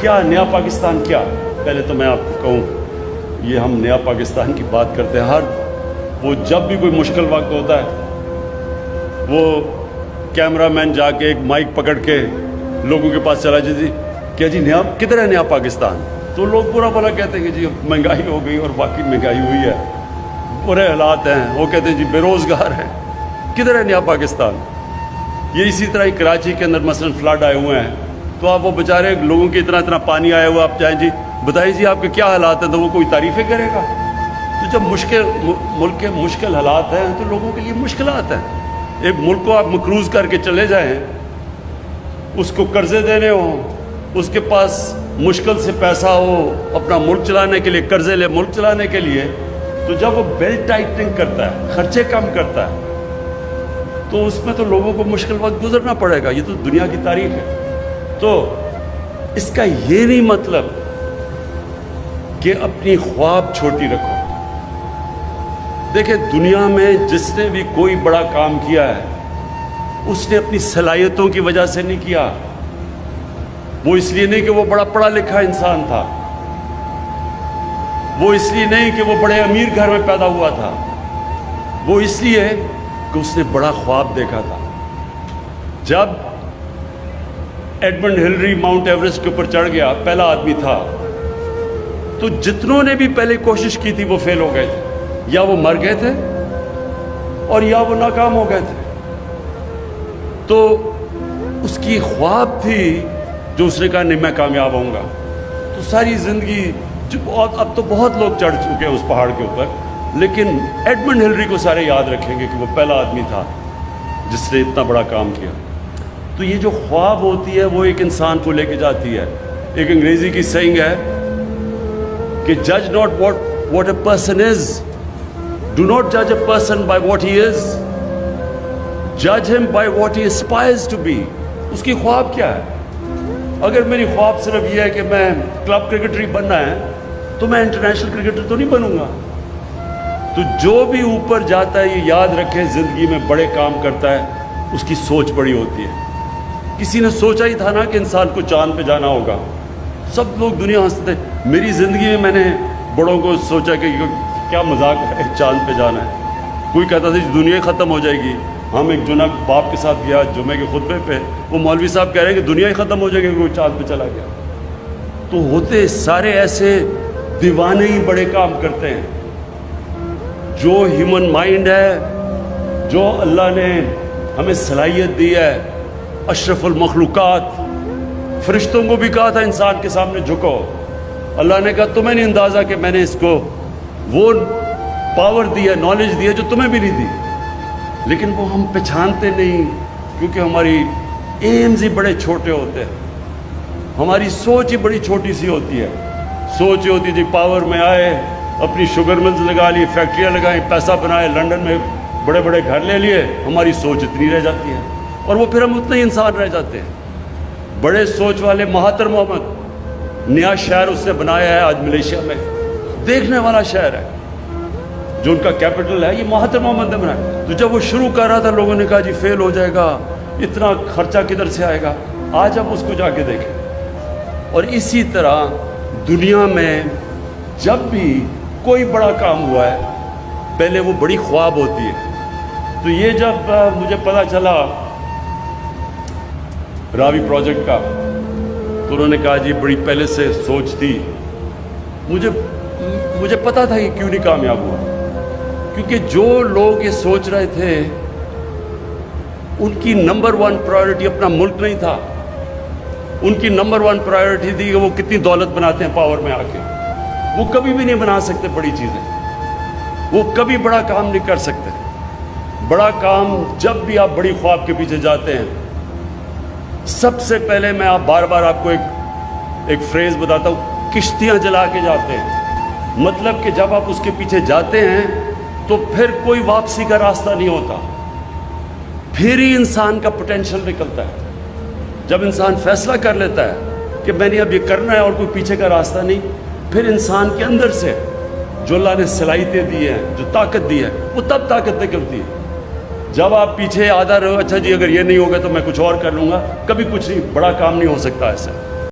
کیا نیا پاکستان کیا؟ پہلے تو میں آپ کو کہوں، یہ ہم نیا پاکستان کی بات کرتے ہیں، وہ جب بھی کوئی مشکل وقت ہوتا ہے وہ کیمرہ مین جا کے ایک مائک پکڑ کے لوگوں کے پاس چلا جائے، جی کیا جی نیا کدھر ہے نیا پاکستان؟ تو لوگ برا بھلا کہتے ہیں کہ جی مہنگائی ہو گئی، اور باقی مہنگائی ہوئی ہے، برے حالات ہیں، وہ کہتے ہیں جی بے روزگار ہیں، کدھر ہے نیا پاکستان؟ یہ اسی طرح ہی کراچی کے اندر مثلا فلڈ آئے ہوئے ہیں، تو آپ وہ بیچارے لوگوں کے اتنا پانی آیا ہوا، آپ جائیں جی بتائیے جی آپ کے کیا حالات ہیں، تو وہ کوئی تعریفیں کرے گا؟ تو جب ملک کے مشکل حالات ہیں تو لوگوں کے لیے مشکلات ہیں۔ ایک ملک کو آپ مقروض کر کے چلے جائیں، اس کو قرضے دینے ہوں، اس کے پاس مشکل سے پیسہ ہو اپنا ملک چلانے کے لیے، قرضے لے ملک چلانے کے لیے، تو جب وہ بیلٹ ٹائٹنگ کرتا ہے، خرچے کم کرتا ہے، تو اس میں تو لوگوں کو مشکل وقت گزرنا پڑے گا۔ یہ تو دنیا کی تاریخ ہے۔ تو اس کا یہ نہیں مطلب کہ اپنی خواب چھوٹی رکھو۔ دیکھیں دنیا میں جس نے بھی کوئی بڑا کام کیا ہے، اس نے اپنی صلاحیتوں کی وجہ سے نہیں کیا، وہ اس لیے نہیں کہ وہ بڑا پڑھا لکھا انسان تھا، وہ اس لیے نہیں کہ وہ بڑے امیر گھر میں پیدا ہوا تھا، وہ اس لیے کہ اس نے بڑا خواب دیکھا تھا۔ جب ایڈمنڈ ہلری ماؤنٹ ایوریسٹ کے اوپر چڑھ گیا، پہلا آدمی تھا، تو جتنوں نے بھی پہلے کوشش کی تھی وہ فیل ہو گئے تھے، یا وہ مر گئے تھے اور یا وہ ناکام ہو گئے تھے۔ تو اس کی خواب تھی جو اس نے کہا نہیں میں کامیاب ہوں گا، تو ساری زندگی اب تو بہت لوگ چڑھ چکے ہیں اس پہاڑ کے اوپر، لیکن ایڈمنڈ ہلری کو سارے یاد رکھیں گے کہ وہ پہلا آدمی تھا جس نے اتنا بڑا کام کیا۔ تو یہ جو خواب ہوتی ہے وہ ایک انسان کو لے کے جاتی ہے۔ ایک انگریزی کی سینگ ہے کہ جج not what a person is, do not جج a person by what he از، جج ہم by what he aspires to be. اس کی خواب کیا ہے؟ اگر میری خواب صرف یہ ہے کہ میں کلب کرکٹر ہی بننا ہے، تو میں انٹرنیشنل کرکٹر تو نہیں بنوں گا۔ تو جو بھی اوپر جاتا ہے یہ یاد رکھے زندگی میں بڑے کام کرتا ہے، اس کی سوچ بڑی ہوتی ہے۔ کسی نے سوچا ہی تھا نا کہ انسان کو چاند پہ جانا ہوگا، سب لوگ دنیا ہنستے تھے۔ میری زندگی میں نے بڑوں کو سوچا کہ کیا مذاق ہے چاند پہ جانا ہے۔ کوئی کہتا تھا دنیا ہی ختم ہو جائے گی۔ ہم ایک جناب باپ کے ساتھ گیا جمعے کے خطبے پہ، وہ مولوی صاحب کہہ رہے ہیں کہ دنیا ہی ختم ہو جائے گی، کوئی چاند پہ چلا گیا۔ تو ہوتے سارے ایسے دیوانے ہی بڑے کام کرتے ہیں۔ جو ہیومن مائنڈ ہے، جو اللہ نے ہمیں صلاحیت دی ہے، اشرف المخلوقات، فرشتوں کو بھی کہا تھا انسان کے سامنے جھکو، اللہ نے کہا تمہیں نہیں اندازہ کہ میں نے اس کو وہ پاور دی ہے، نالج دی ہے جو تمہیں بھی نہیں دی، لیکن وہ ہم پہچانتے نہیں کیونکہ ہماری ایمز ہی بڑے چھوٹے ہوتے ہیں، ہماری سوچ ہی بڑی چھوٹی سی ہوتی ہے۔ سوچ یہ ہوتی جی پاور میں آئے، اپنی شوگر ملز لگا لی، فیکٹریاں لگائیں، پیسہ بنائے، لنڈن میں بڑے بڑے گھر لے لیے، ہماری سوچ اتنی رہ جاتی ہے، اور وہ پھر ہم اتنے ہی انسان رہ جاتے ہیں۔ بڑے سوچ والے مہاتر محمد، نیا شہر اس نے بنایا ہے آج ملیشیا میں، دیکھنے والا شہر ہے، جو ان کا کیپٹل ہے، یہ مہاتر محمد نے بنایا۔ تو جب وہ شروع کر رہا تھا لوگوں نے کہا جی فیل ہو جائے گا، اتنا خرچہ کدھر سے آئے گا؟ آج آپ اس کو جا کے دیکھیں۔ اور اسی طرح دنیا میں جب بھی کوئی بڑا کام ہوا ہے، پہلے وہ بڑی خواب ہوتی ہے۔ تو یہ جب مجھے پتہ چلا راوی پروجیکٹ کا، تو انہوں نے کہا جی بڑی پہلے سے سوچ تھی، مجھے پتہ تھا کہ کیوں نہیں کامیاب ہوا، کیونکہ جو لوگ یہ سوچ رہے تھے ان کی نمبر 1 پرائیورٹی اپنا ملک نہیں تھا، ان کی نمبر 1 پرائیورٹی تھی کہ وہ کتنی دولت بناتے ہیں پاور میں آ کے۔ وہ کبھی بھی نہیں بنا سکتے بڑی چیزیں، وہ کبھی بڑا کام نہیں کر سکتے۔ بڑا کام جب بھی آپ بڑی خواب کے پیچھے جاتے ہیں، سب سے پہلے میں بار بار آپ کو ایک فریز بتاتا ہوں، کشتیاں جلا کے جاتے ہیں۔ مطلب کہ جب آپ اس کے پیچھے جاتے ہیں تو پھر کوئی واپسی کا راستہ نہیں ہوتا، پھر ہی انسان کا پوٹینشیل نکلتا ہے۔ جب انسان فیصلہ کر لیتا ہے کہ میں نے اب یہ کرنا ہے اور کوئی پیچھے کا راستہ نہیں، پھر انسان کے اندر سے جو اللہ نے صلاحیتیں دی ہیں، جو طاقت دی ہے، وہ تب طاقت نکلتی ہے۔ جب آپ پیچھے آدھا رہو، اچھا جی اگر یہ نہیں ہوگا تو میں کچھ اور کر لوں گا، کبھی کچھ نہیں، بڑا کام نہیں ہو سکتا ایسے۔